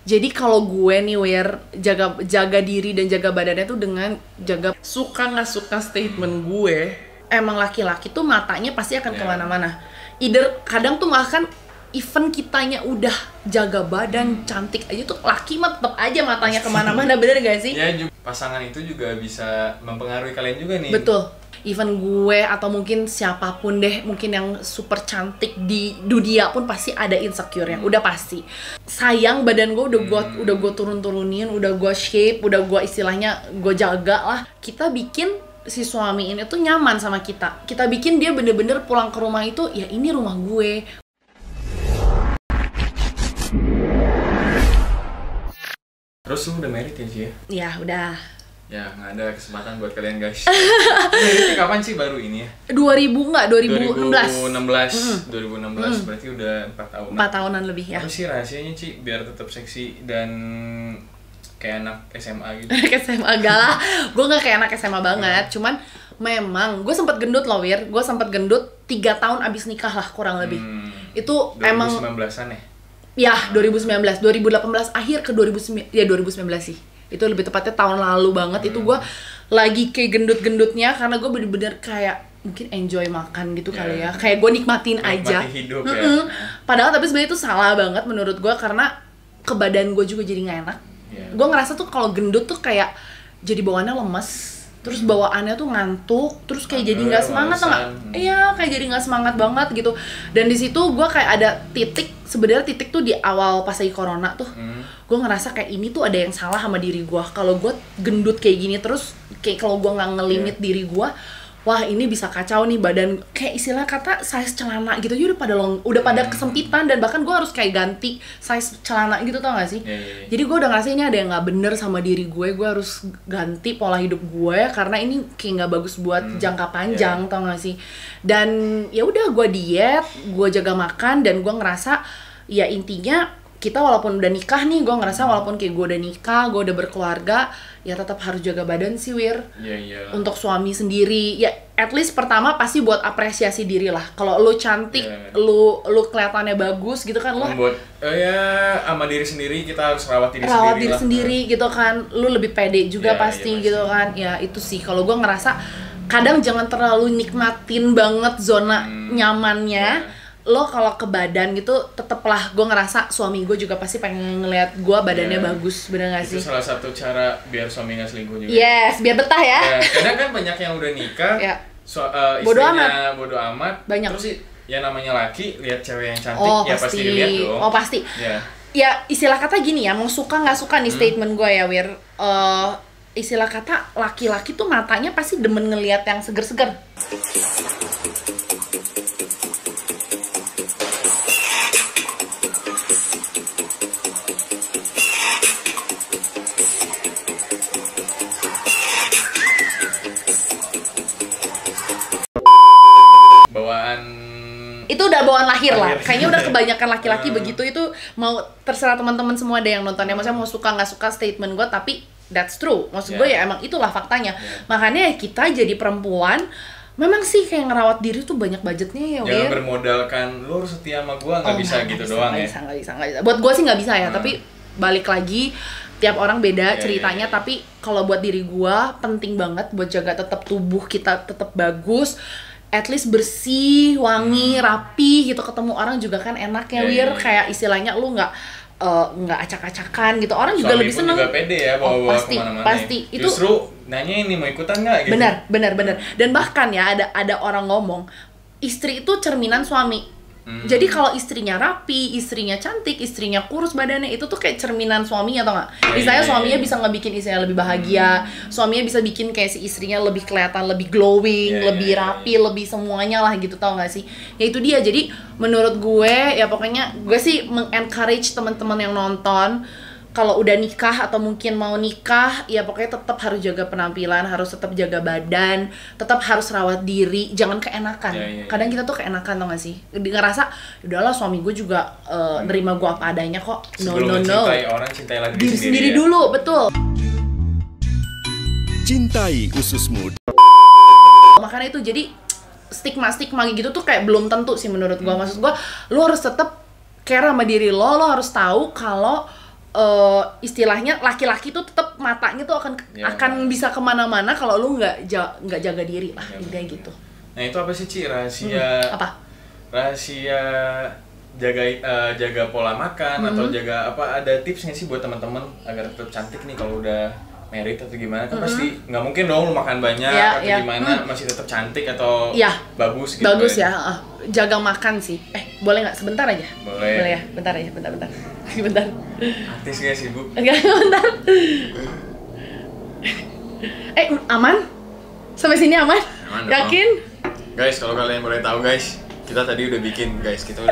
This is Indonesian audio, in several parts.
Jadi kalau gue nih jaga diri dan jaga badannya tuh dengan jaga suka nggak suka statement gue. Emang laki-laki tuh matanya pasti akan kemana-mana. Either kadang tuh bahkan even kitanya udah jaga badan cantik aja tuh laki mah tetap aja matanya kemana-mana, bener gak sih? Ya pasangan itu juga bisa mempengaruhi kalian juga nih. Betul. Even gue atau mungkin siapapun deh, mungkin yang super cantik di dunia pun pasti ada insecure-nya, udah pasti. Sayang badan gue udah gue turun-turunin, udah gue shape, udah gue istilahnya gue jaga lah. Kita bikin si suami ini tuh nyaman sama kita. Kita bikin dia bener-bener pulang ke rumah itu, ya ini rumah gue. Terus lu udah married ya sih ya? Ya udah. Ya nggak ada kesempatan buat kalian guys. Ini kapan sih baru ini ya? 2016. 2016 berarti udah 4 tahun. 4 tahunan lebih ya. Apa sih rahasianya Ci biar tetap seksi dan kayak anak SMA gitu? SMA enggak lah. Gue nggak kayak anak SMA banget. Cuman memang gue sempat gendut loh Wir. Gue sempat gendut 3 tahun abis nikah lah kurang lebih. Itu 2019 emang 2019-an ya? Ya 2019, 2018 akhir ke 2019 sih. Itu lebih tepatnya tahun lalu banget. Itu gue lagi kayak gendut-gendutnya karena gue bener-bener kayak mungkin enjoy makan gitu kali ya. Kayak gue nikmatin aja. Hidup ya. Padahal tapi sebenarnya itu salah banget menurut gue karena ke badan gue juga jadi nggak enak. Gue ngerasa tuh kalau gendut tuh kayak jadi bawaannya lemes. Terus bawaannya tuh ngantuk, terus kayak jadi nggak semangat nggak? Iya, kayak jadi nggak semangat banget gitu. Dan di situ gue kayak ada sebenarnya titik tuh di awal pas lagi corona tuh, gue ngerasa kayak ini tuh ada yang salah sama diri gue. Kalau gue gendut kayak gini terus, kayak kalau gue nggak ngelimit diri gue, wah ini bisa kacau nih badan. Kayak istilah kata size celana gitu aja udah pada kesempitan dan bahkan gue harus kayak ganti size celana gitu, tau gak sih? Jadi gue udah ngerasa ini ada yang nggak bener sama diri gue harus ganti pola hidup gue karena ini kayak nggak bagus buat jangka panjang, tau gak sih? Dan ya udah gue diet, gue jaga makan dan gue ngerasa ya intinya kita walaupun udah nikah nih, gue ngerasa walaupun kayak gue udah nikah, gue udah berkeluarga, ya tetap harus jaga badan sih Wir. Untuk suami sendiri, ya at least pertama pasti buat apresiasi diri lah. Kalau lu cantik, lu kelihatannya bagus gitu kan, lu membuat ya sama diri sendiri kita harus rawat diri sendiri gitu kan, lu lebih pede juga pasti gitu kan. Ya itu sih kalau gue ngerasa kadang jangan terlalu nikmatin banget zona nyamannya. Lo kalau ke badan gitu teteplah gue ngerasa suami gue juga pasti pengen ngeliat gue badannya bagus, bener gak sih? Itu salah satu cara biar suami gak selingkuh juga. Yes, biar betah ya. Kadang kan banyak yang udah nikah, istrinya bodo amat. Banyak. Terus ya namanya laki, lihat cewek yang cantik, ya pasti dilihat dong. Oh pasti. Ya istilah kata gini ya, mau suka nggak suka nih statement gue ya Wir. Istilah kata laki-laki tuh matanya pasti demen ngelihat yang seger-seger. Itu udah bawaan lahir lah. Kayaknya udah kebanyakan laki-laki begitu. Itu mau terserah teman-teman semua deh yang nontonnya. Maksudnya mau suka nggak suka statement gue, tapi that's true. Maksud gue ya emang itulah faktanya. Makanya kita jadi perempuan memang sih kayak ngerawat diri tuh banyak budgetnya ya. Jangan bermodalkan lu harus setia sama gue, nggak bisa gitu doang ya. Nggak bisa. Buat gue sih nggak bisa ya. Tapi balik lagi tiap orang beda ceritanya. Tapi kalau buat diri gue penting banget buat jaga tetap tubuh kita tetap bagus. At least bersih, wangi, rapi gitu, ketemu orang juga kan enak ya Wir. Kayak istilahnya lu nggak acak-acakan gitu, orang juga lebih seneng. Juga pede ya bawa kemana-mana. Pasti itu justru nanya ini mau ikutan nggak gitu. Benar. Dan bahkan ya ada orang ngomong istri itu cerminan suami. Jadi kalau istrinya rapi, istrinya cantik, istrinya kurus badannya, itu tuh kayak cerminan suaminya, tau nggak? Misalnya suaminya bisa ngebikin istrinya lebih bahagia, suaminya bisa bikin kayak si istrinya lebih kelihatan lebih glowing, lebih rapi, lebih semuanya lah gitu, tau nggak sih? Ya itu dia. Jadi menurut gue ya pokoknya gue sih mengencourage teman-teman yang nonton kalau udah nikah atau mungkin mau nikah, ya pokoknya tetap harus jaga penampilan, harus tetap jaga badan, tetap harus rawat diri, jangan keenakan. Kadang kita tuh keenakan, tau gak sih? Ngerasa, udahlah suami gue juga nerima gue apa adanya kok. Sebelum mencintai orang, cintailah diri sendiri dulu, betul. Cintai ususmu. Makanya itu jadi stigma gitu tuh kayak belum tentu sih menurut gue. Maksud gue, lo harus tetap care sama diri lo harus tahu kalau istilahnya laki-laki tuh tetap matanya tuh akan bisa kemana-mana kalau lu nggak jaga diri lah, kayak gitu. Nah itu apa sih Ci, rahasia rahasia jaga pola makan atau jaga apa, ada tips nggak sih buat teman-teman agar tetap cantik nih kalau udah merit atau gimana? Kan pasti nggak mungkin dong lu makan banyak atau gimana masih tetap cantik atau bagus gitu. Bagus ya, jaga makan sih. Boleh nggak sebentar aja? Boleh ya, bentar aja, bentar. Artis gak sibuk? Enggak, bentar. Aman? Sampai sini aman? Yakin? Guys, kalau kalian boleh tahu guys, kita tadi udah bikin guys, kita udah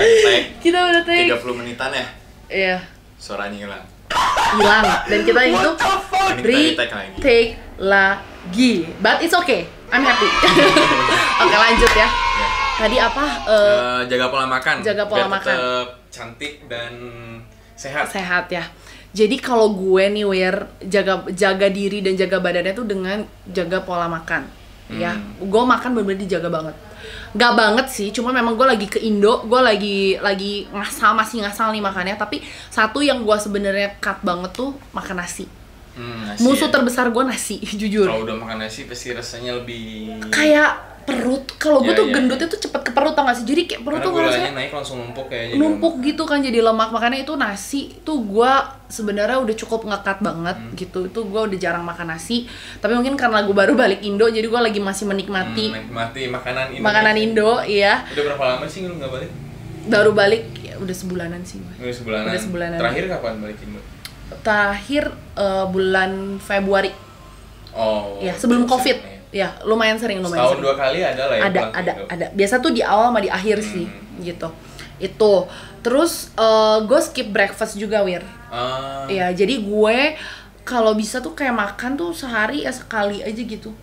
tag 30 menitan ya? Iya. Suaranya hilang. Dan kita itu retake lagi. But it's okay, I'm happy. Oke, lanjut ya. Tadi apa? Jaga pola makan. Jaga pola makan. Tetap cantik dan sehat ya. Jadi kalau gue nih jaga diri dan jaga badannya tuh dengan jaga pola makan. Ya, gue makan bener-bener dijaga banget. Gak banget sih, cuma memang gue lagi ke Indo, gue lagi masih ngasal nih makannya. Tapi satu yang gue sebenarnya cut banget tuh makan nasi. Musuh terbesar gue nasi, jujur. Kalau udah makan nasi pasti rasanya lebih kayak perut. Kalau gue tuh gendutnya tuh cepet ke perut, tau gak sih? Jadi kayak perut tuh gulanya naik langsung numpuk kayaknya. Numpuk gitu kan, jadi lemak. Makanya itu nasi tuh gue sebenarnya udah cukup nge-cut banget gitu. Itu gue udah jarang makan nasi. Tapi mungkin karena gue baru balik Indo, jadi gue lagi masih menikmati makanan Indo. Iya. Udah berapa lama sih lu nggak balik? Baru balik ya udah sebulanan sih. Udah sebulanan. Terakhir kapan balik Indo? Terakhir bulan Februari. Oh. Ya, sebelum Covid. Ya, lumayan sering. Setahun 2 kali ada lah ya? Ada. Biasa tuh di awal sama di akhir sih, gitu. Itu. Terus gue skip breakfast juga, Wir. Ya, jadi gue kalau bisa tuh kayak makan tuh sehari ya sekali aja gitu.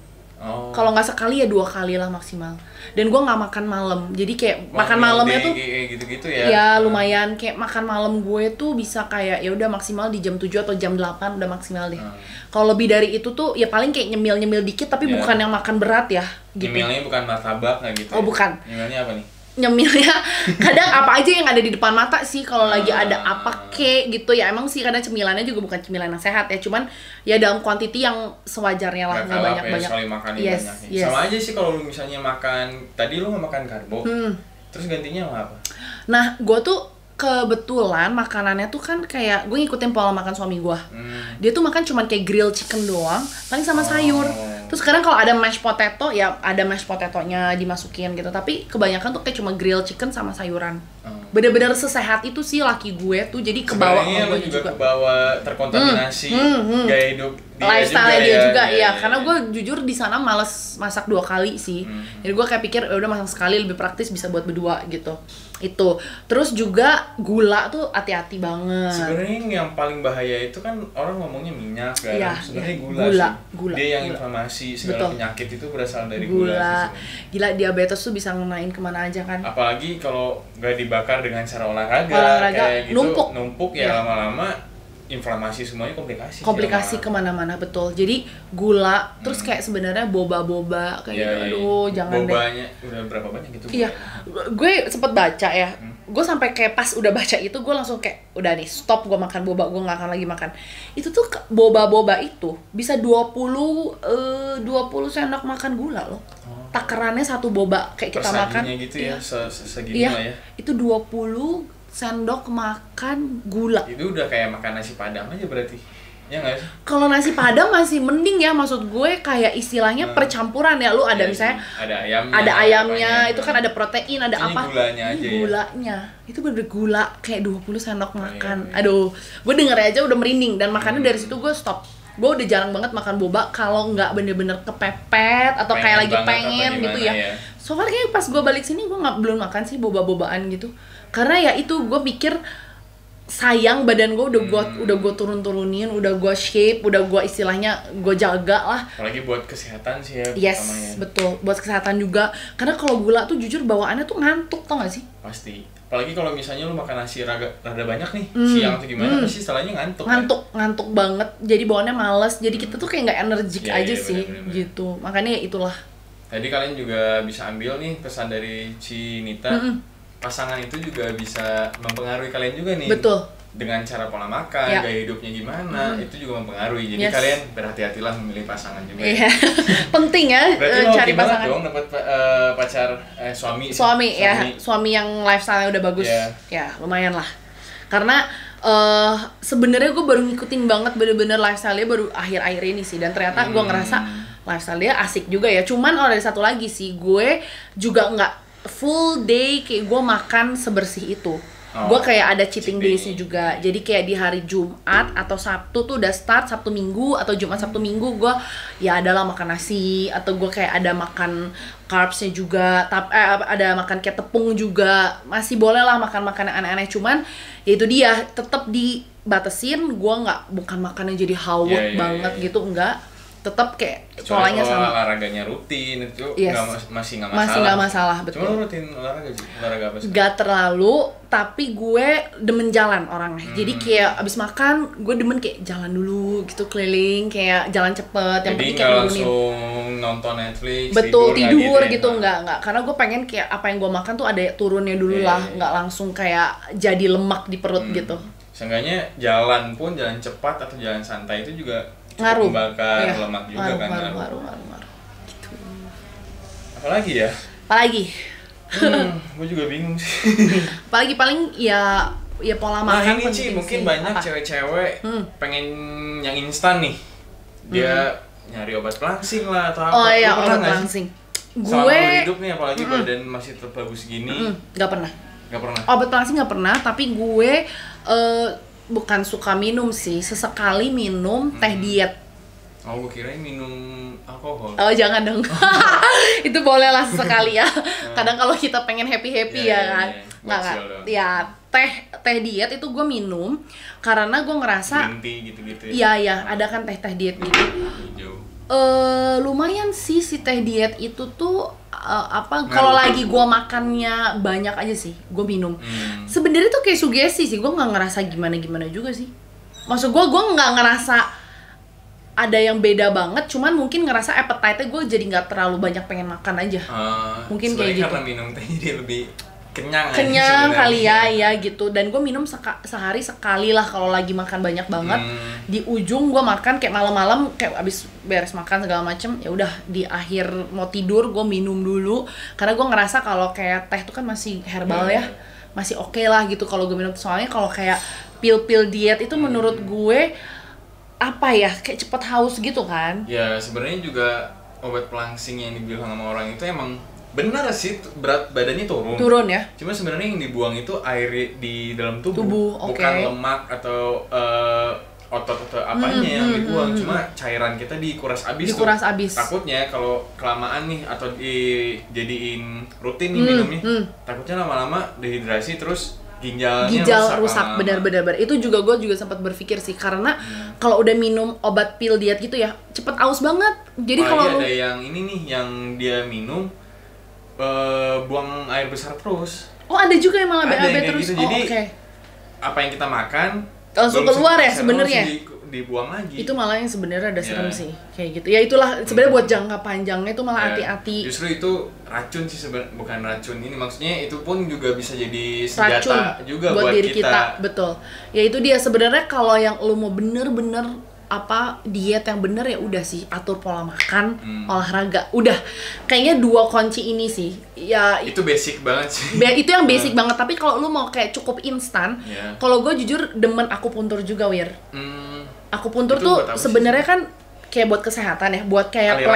Kalau nggak sekali ya 2 kali lah maksimal. Dan gue nggak makan malam. Jadi kayak makan malamnya tuh gitu-gitu ya. Ya lumayan, kayak makan malam gue tuh bisa kayak ya udah maksimal di jam 7 atau jam 8 udah maksimal deh. Kalau lebih dari itu tuh ya paling kayak nyemil dikit, tapi bukan yang makan berat ya gitu. Nyemilnya bukan martabak nggak gitu? Oh ya? Bukan. Nyemilnya apa nih? Nyemilnya kadang apa aja yang ada di depan mata sih. Kalau lagi ada apa kek gitu ya, emang sih kadang cemilannya juga bukan cemilan yang sehat ya, cuman ya dalam kuantiti yang sewajarnya lah, nggak banyak-banyak. Sekali makan banyak. Sama aja sih kalau lu misalnya makan, tadi lu nggak makan karbo, terus gantinya apa? Nah, gue tuh kebetulan makanannya tuh kan kayak gue ngikutin pola makan suami gue. Dia tuh makan cuman kayak grill chicken doang, paling sama sayur. Terus sekarang kalau ada mashed potato ya ada mashed potatonya dimasukin gitu. Tapi kebanyakan tuh kayak cuma grill chicken sama sayuran. Bener-bener sesehat itu sih laki gue tuh, jadi kebawa sama gue juga. Kebawa terkontaminasi gaya hidup lifestyle dia juga ya. Karena gue jujur di sana males masak 2 kali sih. Jadi gue kayak pikir udah masak sekali lebih praktis, bisa buat berdua gitu. Itu. Terus juga gula tuh hati-hati banget. Sebenarnya yang paling bahaya itu kan orang ngomongnya minyak kan. Sebenarnya gula. Dia yang inflamasi, segala penyakit itu berasal dari gula. Gila, diabetes tuh bisa ngenain kemana aja kan. Apalagi kalau nggak dibakar dengan cara olahraga kayak gitu, numpuk ya lama-lama inflamasi, semuanya komplikasi kemana-mana. Betul. Jadi gula terus kayak sebenarnya boba kayak gitu. Aduh, jangan bobanya udah berapa banyak gitu. Iya, gue sempet baca ya. Gue sampai kayak pas udah baca itu gue langsung kayak udah nih stop, gue makan boba, gue nggak akan lagi makan itu tuh. Boba itu bisa 20 sendok makan gula loh. Takarannya satu boba kayak kita makan gitu ya, segini lah ya. Itu 20 sendok makan gula. Itu udah kayak makan nasi padang aja berarti. Ya nggak sih? Kalau nasi padang masih mending ya, maksud gue kayak istilahnya percampuran ya. Lu ada misalnya ada ayamnya, itu kan ada protein, ada apa? Gulanya. Itu bener gula kayak 20 sendok makan. Aduh, gue denger aja udah merinding, dan makannya dari situ gue stop. Gue udah jarang banget makan boba kalau nggak bener-bener kepepet atau kayak lagi pengen gitu ya. Soalnya kayak pas gue balik sini gue belum makan sih boba-bobaan gitu. Karena ya itu gue pikir sayang badan gue, udah gue turun-turunin, udah gue shape, udah gue istilahnya gue jaga lah. Apalagi buat kesehatan sih ya. Yes, betul, buat kesehatan juga. Karena kalau gula tuh jujur bawaannya tuh ngantuk, tau gak sih? Pasti. Apalagi kalau misalnya lu makan nasi rada banyak nih, siang atau gimana, pasti setelahnya ngantuk. Ngantuk banget. Jadi bawaannya males. Jadi kita tuh kayak nggak energik aja sih, bener. Gitu. Makanya ya itulah. Tadi kalian juga bisa ambil nih pesan dari Ci Nita. Pasangan itu juga bisa mempengaruhi kalian juga nih. Betul. dengan cara pola makan, gaya hidupnya gimana, itu juga mempengaruhi. Jadi kalian berhati-hatilah memilih pasangan juga. Iya. Penting ya cari pasangan. Dong dapat pacar suami yang lifestyle-nya udah bagus. Ya, lumayan lah. Karena sebenarnya gue baru ngikutin banget bener-bener lifestyle-nya baru akhir-akhir ini sih, dan ternyata gue ngerasa lifestyle dia asik juga ya. Cuman ada satu lagi sih, gue juga nggak full day kayak gue makan sebersih itu. Gue kayak ada cheating days-nya juga. Jadi kayak di hari Jumat atau Sabtu tuh udah start Sabtu Minggu, atau Jumat Sabtu Minggu gue ya adalah makan nasi, atau gue kayak ada makan carbs-nya juga, ada makan kayak tepung juga. Masih boleh lah makan makanan aneh-aneh, cuman ya itu dia tetap dibatasin. Gue bukan makannya jadi hawat banget gitu, enggak. Tetap kayak polanya sama. Olahraganya rutin itu masih nggak masalah. Masih nggak masalah, betul. Cuma rutin olahraga apa sih? Gak terlalu, tapi gue demen jalan orangnya. Jadi kayak abis makan gue demen kayak jalan dulu gitu, keliling, kayak jalan cepet. Yang penting kayak langsung nonton Netflix. Betul, tidur gitu enggak. Karena gue pengen kayak apa yang gue makan tuh ada turunnya dulu lah, nggak langsung kayak jadi lemak di perut gitu. Seenggaknya jalan pun jalan cepat atau jalan santai itu juga ngaruh, membakar lemak juga kan. Ngaruh gitu. Apalagi ya? Gue juga bingung sih. Apalagi paling ya pola makan. Nah ini sih mungkin banyak cewek-cewek pengen yang instan nih. Dia nyari obat pelangsing lah atau apa. Oh iya, obat pelangsing. Gue hidup nih, apalagi badan masih tetap bagus gini. Gak pernah. Obat pelangsing gak pernah, tapi gue bukan suka minum sih, sesekali minum teh diet. Oh, gue kirain minum alkohol. Oh, jangan dong. Itu boleh lah sesekali ya. Kadang kalau kita pengen happy-happy ya kan. Nggak. Ya, teh diet itu gue minum karena gue ngerasa green tea gitu-gitu ya. Iya, ada kan teh diet gitu. Lumayan sih si teh diet itu tuh kalau lagi gue makannya banyak aja sih gue minum. Sebenarnya tuh kayak sugesti sih, gue nggak ngerasa gimana juga sih. Maksud gue nggak ngerasa ada yang beda banget, cuman mungkin ngerasa appetite-nya gue jadi nggak terlalu banyak pengen makan aja. Mungkin kayak gitu. Karena minum teh jadi lebih kenyang kali ya gitu. Dan gue minum sehari sekali lah kalau lagi makan banyak banget. Di ujung gue makan kayak malam-malam, kayak abis beres makan segala macem, ya udah di akhir mau tidur gue minum dulu, karena gue ngerasa kalau kayak teh itu kan masih herbal ya, masih oke lah gitu kalau gue minum. Soalnya kalau kayak pil-pil diet itu menurut gue apa ya, kayak cepet haus gitu kan. Ya sebenarnya juga obat pelangsing yang dibilang sama orang itu emang benar sih, berat badannya turun ya. Cuma sebenarnya yang dibuang itu air di dalam tubuh. Bukan lemak atau otot atau apanya yang dibuang. Cuma cairan kita dikuras abis. Takutnya kalau kelamaan nih atau dijadiin rutin nih minumnya, takutnya lama-lama dehidrasi terus ginjal rusak. Benar. Itu juga gue sempat berpikir sih, karena kalau udah minum obat pil diet gitu ya cepet aus banget. Jadi kalau ada yang ini nih yang dia minum buang air besar terus. Oh, ada juga yang malah BAB terus. Gitu. Jadi apa yang kita makan langsung keluar ya sebenarnya. Dibuang lagi. Itu malah yang sebenarnya ada serem sih, kayak gitu. Ya itulah sebenarnya buat jangka panjangnya itu malah hati-hati. Justru itu racun sih sebenarnya, bukan racun ini, maksudnya itu pun juga bisa jadi senjata racun juga buat diri kita. Betul. Ya itu dia sebenarnya, kalau yang lu mau bener-bener diet yang bener ya udah sih atur pola makan, olahraga. Udah. Kayaknya 2 kunci ini sih. Ya itu basic banget sih. Itu yang basic banget, tapi kalau lu mau kayak cukup instan, kalau gue jujur demen akupuntur juga, Wir. Akupuntur tuh sebenarnya kan kayak buat kesehatan ya, buat kayak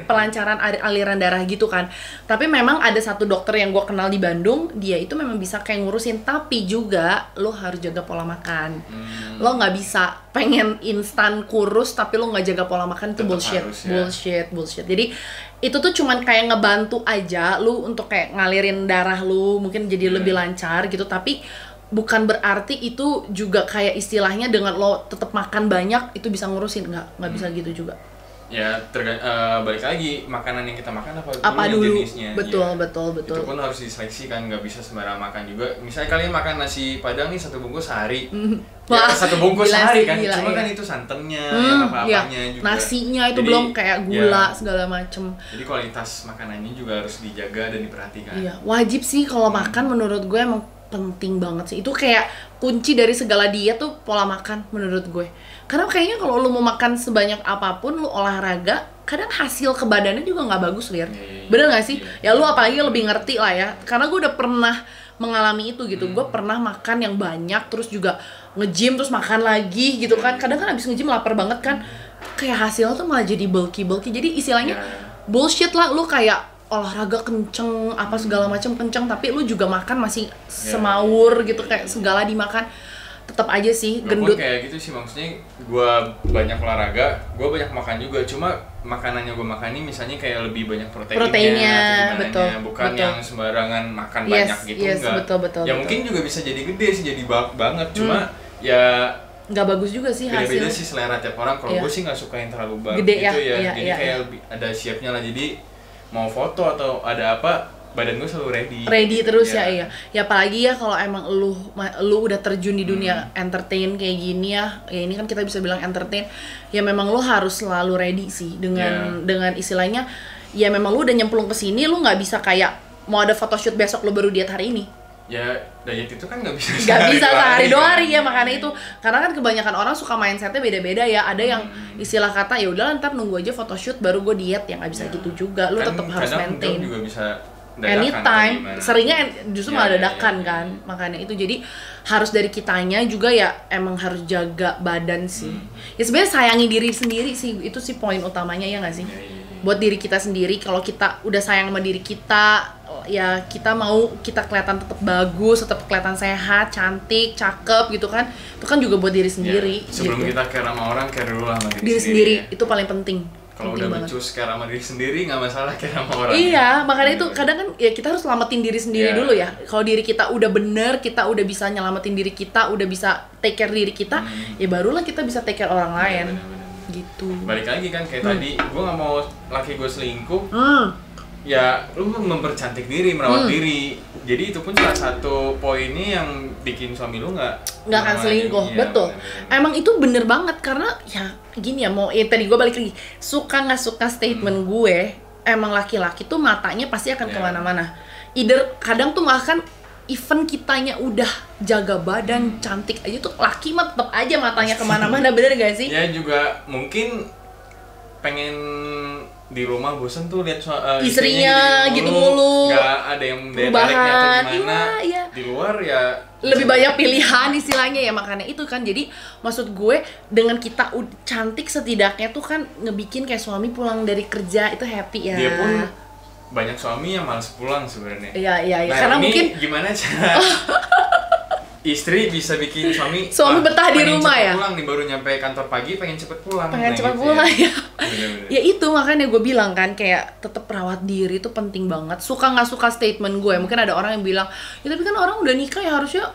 pelancaran aliran darah gitu kan. Tapi memang ada satu dokter yang gue kenal di Bandung, dia itu memang bisa kayak ngurusin, tapi juga lo harus jaga pola makan. Lo nggak bisa pengen instan kurus tapi lo nggak jaga pola makan, itu bullshit. Jadi itu tuh cuman kayak ngebantu aja lo untuk kayak ngalirin darah lo mungkin jadi lebih lancar gitu, tapi bukan berarti itu juga kayak istilahnya dengan lo tetap makan banyak itu bisa ngurusin, nggak bisa gitu juga. Ya balik lagi makanan yang kita makan apa dulu jenisnya. Betul. Itu pun harus diseleksi kan, nggak bisa sembarang makan juga. Misalnya kalian makan nasi padang nih 1 bungkus sehari, ya 1 bungkus sehari kan, cuma kan itu santannya yang apa-apanya juga. Nasinya itu jadi, belum kayak gula segala macem. Jadi kualitas makanannya juga harus dijaga dan diperhatikan. Iya, wajib sih kalau makan menurut gue emang penting banget sih. Itu kayak kunci dari segala diet tuh pola makan menurut gue. Karena kayaknya kalau lu mau makan sebanyak apapun, lu olahraga, kadang hasil ke badannya juga nggak bagus, Lir. Bener nggak sih? Ya lu apalagi lebih ngerti lah ya. Karena gue udah pernah mengalami itu gitu. Gue pernah makan yang banyak, terus juga nge-gym, terus makan lagi gitu kan. Kadang kan abis nge-gym lapar banget kan. Kayak hasilnya tuh malah jadi bulky. Jadi istilahnya bullshit lah, lu kayak olahraga kenceng, apa segala macam kenceng, tapi lu juga makan masih semaur gitu, kayak segala dimakan. Tetap aja sih gendut. Kayak gitu sih, maksudnya gue banyak olahraga, gue banyak makan juga, cuma makanannya gue makan ini misalnya kayak lebih banyak proteinnya betul, bukan betul. yang sembarangan makan banyak gitu, enggak. Betul, ya mungkin juga bisa jadi gede sih, jadi bulk banget, cuma ya nggak bagus juga sih hasilnya. Beda-beda sih selera tiap orang. Kalau gue sih nggak suka yang terlalu bulk gede gitu ya. Jadi kayak ada shape-nya lah. Jadi mau foto atau ada apa, badan gue selalu ready terus ya apalagi ya kalau emang lu udah terjun di dunia entertain kayak gini ya ini kan kita bisa bilang entertain ya, memang lu harus selalu ready sih dengan istilahnya ya, memang lu udah nyemplung ke sini, lu nggak bisa kayak mau ada photoshoot besok lu baru diet hari ini. Ya diet itu kan nggak bisa sehari dua hari ya, makanya itu karena kan kebanyakan orang suka mindsetnya beda-beda ya. Ada yang istilah kata ya udah ntar nunggu aja photoshoot baru gue diet, yang nggak bisa gitu juga. Lu kan tetap harus maintain. Juga bisa anytime, seringnya justru malah dadakan kan. Makanya itu jadi harus dari kitanya juga ya, emang harus jaga badan sih. Ya sebenarnya sayangi diri sendiri sih, itu sih poin utamanya ya nggak sih? Buat diri kita sendiri, kalau kita udah sayang sama diri kita, ya kita mau kita kelihatan tetap bagus, tetap kelihatan sehat, cantik, cakep gitu kan. Itu kan juga buat diri sendiri. Sebelum gitu. kita care sama orang, care dulu lah sama diri sendiri ya. Itu paling penting. Kalau udah becus care sama diri sendiri, nggak masalah care sama orang. Iya, makanya itu kadang kan ya kita harus selamatin diri sendiri dulu ya. Kalau diri kita udah bener, kita udah bisa nyelamatin diri kita, udah bisa take care diri kita, ya barulah kita bisa take care orang lain. Gitu. Balik lagi kan kayak tadi, gue nggak mau laki gue selingkuh. Ya lu mempercantik diri, merawat diri. Jadi itu pun salah satu poinnya yang bikin suami lu nggak akan selingkuh. Betul. Emang itu bener banget, karena ya gini ya, mau tadi gue balik lagi, suka nggak suka statement gue, emang laki-laki tuh matanya pasti akan kemana-mana. Either kadang tuh malah kan even kitanya udah jaga badan cantik aja tuh, laki mah tetap aja matanya kemana-mana. Bener gak sih? Ya juga mungkin pengen di rumah bosen tuh lihat istrinya gitu mulu, nggak ada yang tariknya atau gimana. Di luar ya lebih banyak pilihan istilahnya ya, makanya itu kan. Jadi maksud gue dengan kita cantik setidaknya tuh kan ngebikin kayak suami pulang dari kerja itu happy ya. Dia pun banyak suami yang malas pulang sebenarnya. Iya. Nah, karena mungkin gimana cara istri bisa bikin suami betah di rumah ya. Pulang nih, baru nyampe kantor pagi pengen cepet pulang. Cepet pulang ya. Ya itu makanya gue bilang kan, kayak tetap rawat diri itu penting banget. Suka nggak suka statement gue, mungkin ada orang yang bilang ya tapi kan orang udah nikah ya harusnya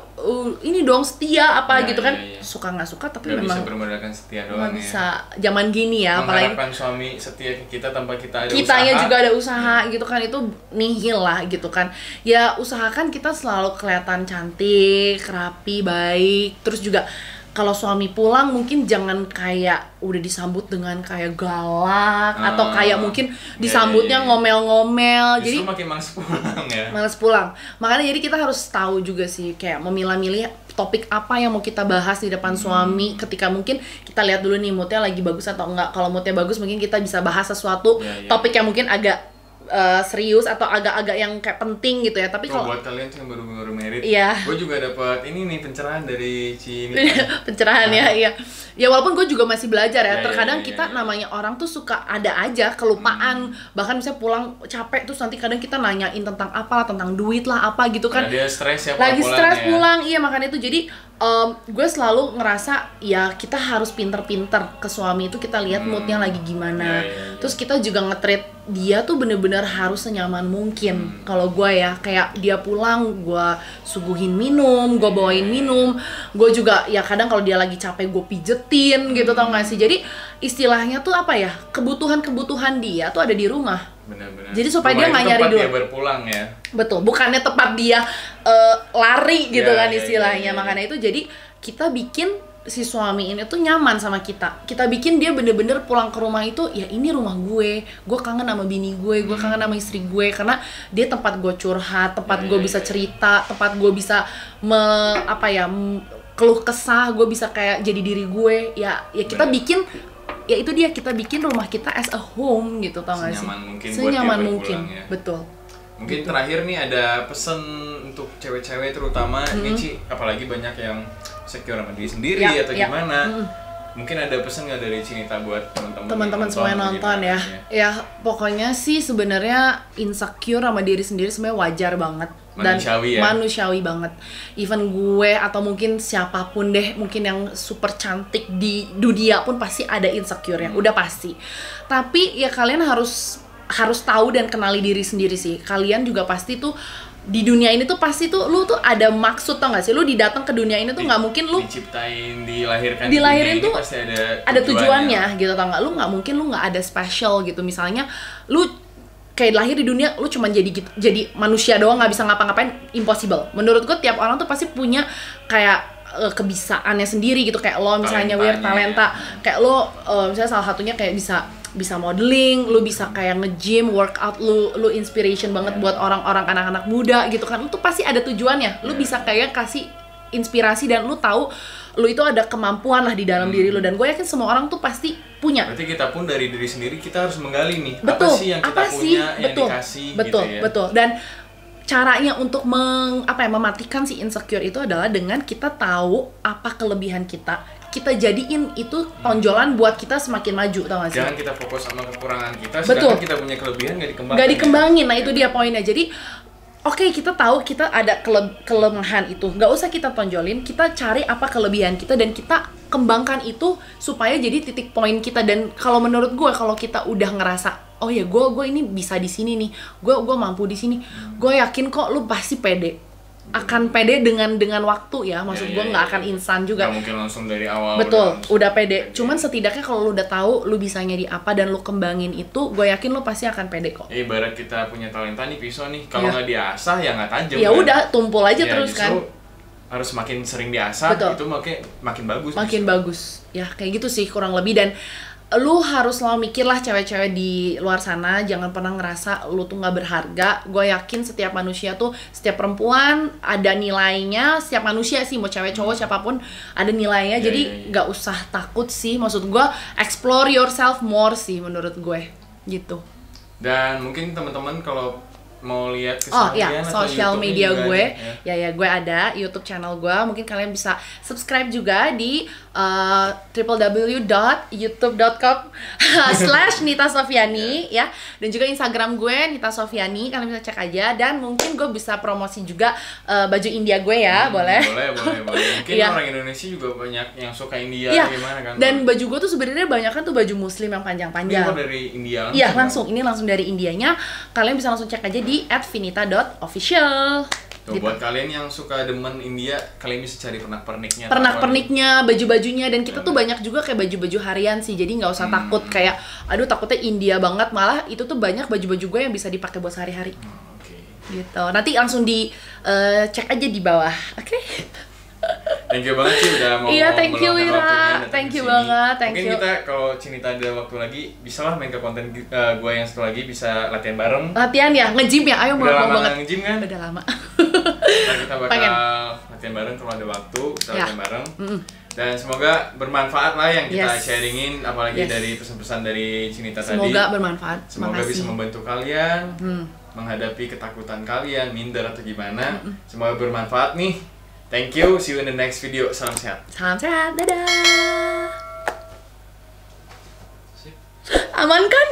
ini dong setia apa gitu kan. Suka nggak suka tapi gak memang bisa bermodalkan setia doang ya. Bisa zaman gini ya, apalagi mengharapkan suami setia ke kita tanpa kita ada kitanya usaha. Juga ada usaha gitu kan, itu nihil lah gitu kan. Ya usahakan kita selalu kelihatan cantik, rapi, baik. Terus juga kalau suami pulang mungkin jangan kayak udah disambut dengan kayak galak atau kayak mungkin disambutnya ngomel-ngomel. Justru jadi makin malas pulang ya. Malas pulang. Makanya jadi kita harus tahu juga sih kayak memilah-milih topik apa yang mau kita bahas di depan suami. Ketika mungkin kita lihat dulu nih moodnya lagi bagus atau enggak. Kalau moodnya bagus mungkin kita bisa bahas sesuatu topik yang mungkin agak serius atau agak-agak yang kayak penting gitu ya. Tapi kalau buat kalian yang baru merit, gue juga dapat ini nih pencerahan dari Cini. Pencerahan ya. Walaupun gue juga masih belajar ya. Terkadang kita namanya orang tuh suka ada aja kelupaan. Bahkan misalnya pulang capek terus nanti kadang kita nanyain tentang apa, tentang duit lah apa gitu kan. Dia stres ya. Lagi stres pulang, iya makanya itu jadi gue selalu ngerasa ya kita harus pinter-pinter ke suami itu, kita lihat moodnya lagi gimana. Terus kita juga nge-treat dia tuh bener-bener harus senyaman mungkin. Kalau gue ya kayak dia pulang gue suguhin minum, gue bawain minum, gue juga ya kadang kalau dia lagi capek gue pijetin gitu, tau gak sih. Jadi istilahnya tuh apa ya, kebutuhan dia tuh ada di rumah. Benar-benar. Jadi supaya dia nggak nyari dulu. Dia berpulang ya. Betul, bukannya tempat dia lari gitu kan istilahnya. Makanya itu jadi kita bikin si suami ini tuh nyaman sama kita. Kita bikin dia bener-bener pulang ke rumah itu, ya ini rumah gue kangen sama bini gue kangen sama istri gue, karena dia tempat gue curhat, tempat gue bisa cerita, tempat gue bisa keluh kesah, gue bisa kayak jadi diri gue. Ya kita bikin, ya itu dia, kita bikin rumah kita as a home gitu, tau gak sih? Senyaman mungkin ya. Betul. Mungkin terakhir nih ada pesan untuk cewek-cewek terutama, ini Ci, apalagi banyak yang secure sama diri sendiri atau gimana. Mungkin ada pesan nggak dari Cinita buat teman-teman semua yang nonton ya? Ya pokoknya sih sebenarnya insecure sama diri sendiri sebenarnya wajar banget dan manusiawi banget. Even gue atau mungkin siapapun deh, mungkin yang super cantik di dunia pun pasti ada insecure-nya, udah pasti. Tapi ya kalian harus tahu dan kenali diri sendiri sih. Kalian juga pasti tuh di dunia ini tuh pasti tuh lu tuh ada maksud, tau gak sih? Lu didatang ke dunia ini tuh nggak mungkin lu diciptain, dilahirin tuh pasti ada tujuannya gitu, tau gak? Lu nggak mungkin lu nggak ada special gitu. Misalnya lu kayak lahir di dunia lu cuma jadi manusia doang, nggak bisa ngapa-ngapain, impossible. Menurut gue tiap orang tuh pasti punya kayak kebisaannya sendiri gitu. Kayak lo misalnya talenta, kayak lo misalnya salah satunya kayak bisa modeling, lu bisa kayak nge-gym, workout, lu inspiration banget buat orang-orang anak-anak muda gitu kan. Lu tuh pasti ada tujuannya. Lu bisa kayak kasih inspirasi dan lu tahu lu itu ada kemampuan lah di dalam diri lu, dan gue yakin semua orang tuh pasti punya. Berarti kita pun dari diri sendiri kita harus menggali nih, betul, apa sih yang kita punya, yang dikasih betul, gitu ya. Betul. Dan caranya untuk mematikan si insecure itu adalah dengan kita tahu apa kelebihan kita jadiin itu tonjolan buat kita semakin maju, tau gak sih? Jangan kita fokus sama kekurangan kita, sedangkan kita punya kelebihan gak dikembangin. Nah itu dia poinnya. Jadi oke, kita tahu kita ada kelemahan itu, gak usah kita tonjolin, kita cari apa kelebihan kita dan kita kembangkan itu supaya jadi titik poin kita. Dan kalau menurut gue, kalau kita udah ngerasa oh ya gue ini bisa di sini nih, gue mampu di sini, gue yakin kok lu pasti pede. Akan pede dengan waktu ya, maksud gue nggak akan instan juga. Nggak mungkin langsung dari awal. Betul, udah pede. Cuman setidaknya kalau lu udah tahu lu bisanya di apa dan lu kembangin itu, gue yakin lu pasti akan pede kok. Ibarat kita punya talenta nih, pisau nih, kalau nggak diasah ya nggak tajam. Ya udah, tumpul aja terus kan. Harus makin sering diasah, itu makin bagus. Makin bagus, ya kayak gitu sih kurang lebih. Dan lu harus selalu mikir lah, cewek-cewek di luar sana jangan pernah ngerasa lu tuh nggak berharga. Gue yakin setiap manusia tuh, setiap perempuan ada nilainya, setiap manusia sih, mau cewek cowok siapapun ada nilainya. Jadi nggak usah takut sih, maksud gue explore yourself more sih menurut gue gitu. Dan mungkin teman-teman kalau mau lihat keseharian atau sosial media gue ya gue ada YouTube channel gue, mungkin kalian bisa subscribe juga di www.youtube.com/Nita Sofyani ya, dan juga Instagram gue Nita Sofyani, kalian bisa cek aja. Dan mungkin gue bisa promosi juga baju India gue ya, boleh mungkin orang Indonesia juga banyak yang suka India gimana kan. Dan baju gue tuh sebenarnya banyak kan tuh baju muslim yang panjang-panjang. Ini dari India langsung? Iya langsung, ini langsung dari Indianya. Kalian bisa langsung cek aja di @vinita.official. Tuh, gitu. Buat kalian yang suka demen India, kalian bisa cari pernak-perniknya, baju-bajunya. Dan kita tuh banyak juga kayak baju-baju harian sih, jadi nggak usah takut kayak aduh takutnya India banget, malah itu tuh banyak baju-baju gue yang bisa dipakai buat sehari-hari. Gitu, nanti langsung di cek aja di bawah, oke? Thank you banget sih udah mau thank you Wira, thank you banget, Mungkin kita kalau Cinita ada waktu lagi, bisa lah main ke konten gue yang satu lagi, bisa latihan bareng. Latihan ya, nge-gym ya, ayo mau banget. Nge-gym kan? Udah lama. Nah, kita bakal latihan bareng kalau ada waktu, kita latihan bareng. Dan semoga bermanfaat lah yang kita sharingin, apalagi dari pesan-pesan dari Cinita tadi. Semoga bermanfaat. Semoga bisa membantu kalian menghadapi ketakutan kalian, minder atau gimana. Semoga bermanfaat nih. Thank you, see you in the next video. Salam sehat. Salam sehat, dadah. Aman kan?